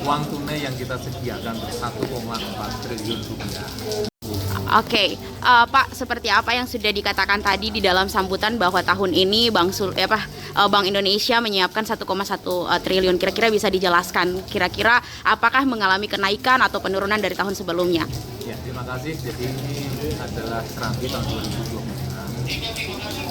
uang tunai yang kita sediakan untuk 1,4 triliun rupiah. Oke, Pak, seperti apa yang sudah dikatakan tadi di dalam sambutan bahwa tahun ini Bank Indonesia menyiapkan 1,1 triliun. Kira-kira bisa dijelaskan, kira-kira apakah mengalami kenaikan atau penurunan dari tahun sebelumnya? Ya, terima kasih. Jadi ini adalah Serambi tahun 2020.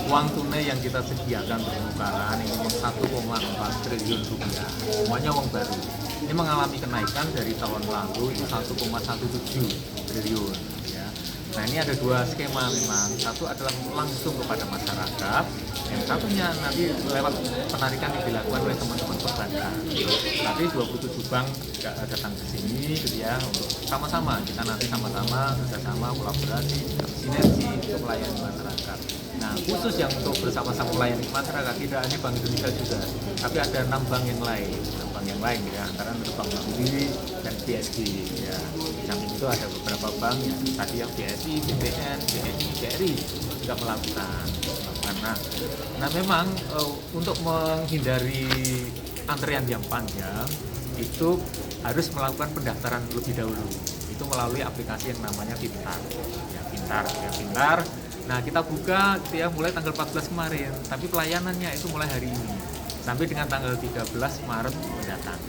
Uang tunai yang kita sediakan untuk penukaran ini 1,4 triliun rupiah. Semuanya uang baru. Ini mengalami kenaikan dari tahun lalu itu 1,17 triliun. Ya. Nah, ini ada dua skema memang. Satu adalah langsung kepada masyarakat, yang satunya nanti lewat penarikan yang dilakukan oleh teman-teman perbankan. Tapi 27 bank juga datang ke sini gitu ya, untuk sama-sama kita nanti sama-sama kerjasama kolaborasi sinergi untuk melayani masyarakat. Nah, khusus yang untuk bersama-sama melayani masyarakat tidak hanya Bank Indonesia juga, tapi ada 6 bank yang lain, ya, antara Bank Mandiri dan BSG ya. Di samping itu ada beberapa bank yang tadi yang BSI, BBN, BNI, BRI juga melakukan. Nah memang untuk menghindari antrian yang panjang itu harus melakukan pendaftaran lebih dahulu. Itu melalui aplikasi yang namanya Pintar. Pintar. Nah, kita buka gitu ya mulai tanggal 14 kemarin, tapi pelayanannya itu mulai hari ini sampai dengan tanggal 13 Maret mendatang.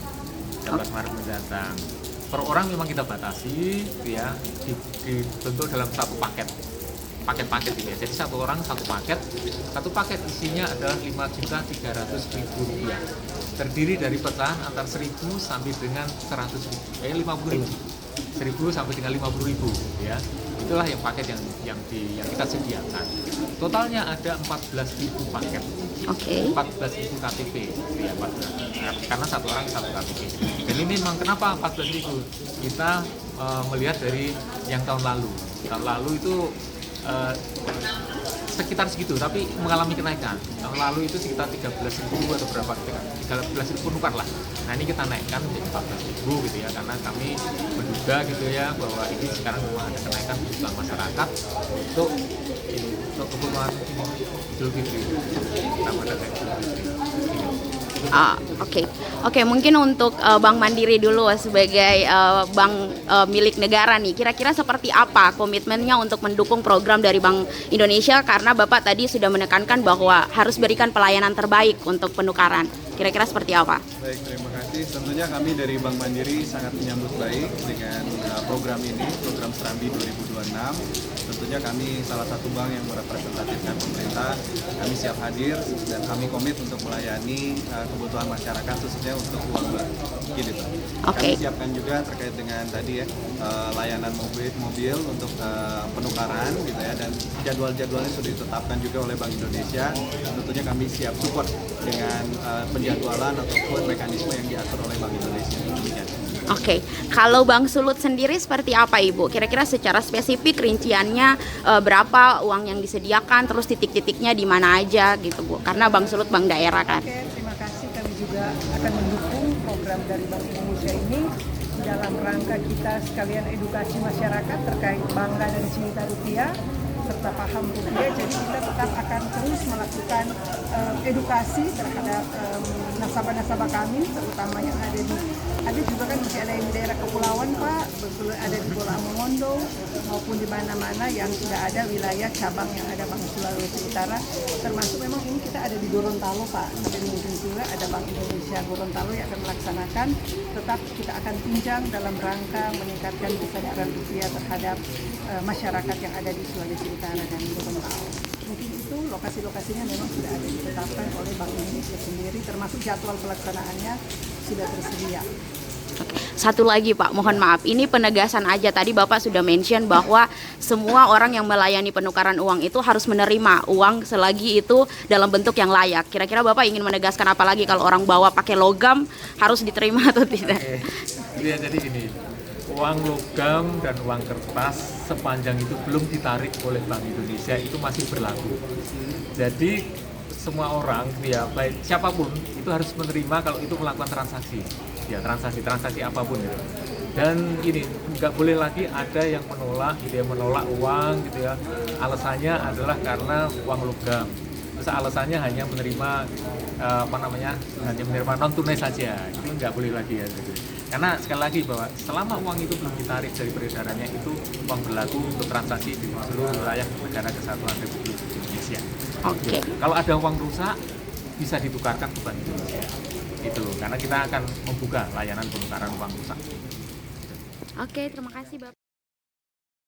13 Maret mendatang. Per orang memang kita batasi gitu ya, dibentuk dalam satu paket gitu ya. Jadi satu orang satu paket isinya adalah 5.300.000 rupiah. Terdiri dari pecahan antara 1.000 sampai dengan 100.000, 50.000. 1.000 sampai dengan 50.000 ya. Itulah yang paket yang kita sediakan. Totalnya ada 14.000 paket. Oke. 14.000 KTP ya, karena satu orang satu KTP. Dan ini memang kenapa 14.000? Kita melihat dari yang tahun lalu. Tahun lalu itu sekitar segitu, tapi mengalami kenaikan. Tahun lalu itu sekitar 13.000 atau berapa, 13.000 penukar lah. Nah, ini kita naikkan menjadi 14.000 gitu ya, karena kami menduga gitu ya bahwa ini sekarang memang ada kenaikan kebutuhan masyarakat untuk kebutuhan Idul Fitri, Ramadan dan Idul Fitri. Oke, mungkin untuk Bank Mandiri dulu sebagai bank milik negara nih, kira-kira seperti apa komitmennya untuk mendukung program dari Bank Indonesia, karena Bapak tadi sudah menekankan bahwa harus berikan pelayanan terbaik untuk penukaran. Kira-kira seperti apa? Baik, terima kasih. Tentunya kami dari Bank Mandiri sangat menyambut baik dengan program ini, program Serambi 2026. Tentunya kami salah satu bank yang merepresentatifkan pemerintah. Kami siap hadir dan kami komit untuk melayani kebutuhan masyarakat, khususnya untuk uang baru. Gitu. Oke. Kami siapkan juga terkait dengan tadi ya, layanan mobil untuk penukaran gitu ya, dan jadwal-jadwalnya sudah ditetapkan juga oleh Bank Indonesia. Tentunya kami siap support dengan penjadwalan ataupun mekanisme yang diatur oleh Bank Indonesia. Demikian. Oke, kalau Bank Sulut sendiri seperti apa Ibu? Kira-kira secara spesifik rinciannya berapa uang yang disediakan, terus titik-titiknya di mana aja gitu Bu? Karena Bank Sulut bank daerah kan. Oke, terima kasih. Kami juga akan mendukung program dari Bank Indonesia ini dalam rangka kita sekalian edukasi masyarakat terkait bangga dan cinta rupiah serta paham rupiah. Jadi kita tetap akan terus melakukan edukasi terhadap nasabah-nasabah kami, terutama yang ada juga kan masih ada yang di daerah kepulauan Pak, betul ada di Pulau Mongondo maupun di mana-mana yang sudah ada wilayah cabang yang ada Bank Sulawesi Utara, termasuk memang ini kita ada di Gorontalo Pak, tapi mungkin juga ada Bank Indonesia Gorontalo yang akan melaksanakan. Tetap kita akan pinjam dalam rangka meningkatkan kesadaran rupiah terhadap masyarakat yang ada di Sulawesi Utara dan Gorontalo. Mungkin itu lokasi-lokasinya memang sudah ada ditetapkan oleh Bank Indonesia sendiri, termasuk jadwal pelaksanaannya sudah tersedia. Satu lagi Pak, mohon maaf, ini penegasan aja, tadi Bapak sudah mention bahwa semua orang yang melayani penukaran uang itu harus menerima uang selagi itu dalam bentuk yang layak. Kira-kira Bapak ingin menegaskan apa lagi kalau orang bawa pakai logam harus diterima atau tidak? Ya, jadi ini uang logam dan uang kertas sepanjang itu belum ditarik oleh Bank Indonesia itu masih berlaku. Jadi semua orang ya baik siapapun itu harus menerima kalau itu melakukan transaksi ya, transaksi apapun ya. Dan ini nggak boleh lagi ada yang menolak gitu ya, menolak uang gitu ya, alasannya adalah karena uang logam, terus alasannya hanya menerima hanya menerima non tunai saja, itu nggak boleh lagi ya gitu. Karena sekali lagi bahwa selama uang itu belum ditarik dari peredarannya, itu uang berlaku untuk transaksi di seluruh wilayah negara kesatuan Republik Indonesia. Oke. Kalau ada uang rusak bisa ditukarkan ke Bank Indonesia. Itu karena kita akan membuka layanan penukaran uang rusak. Oke, terima kasih Bapak.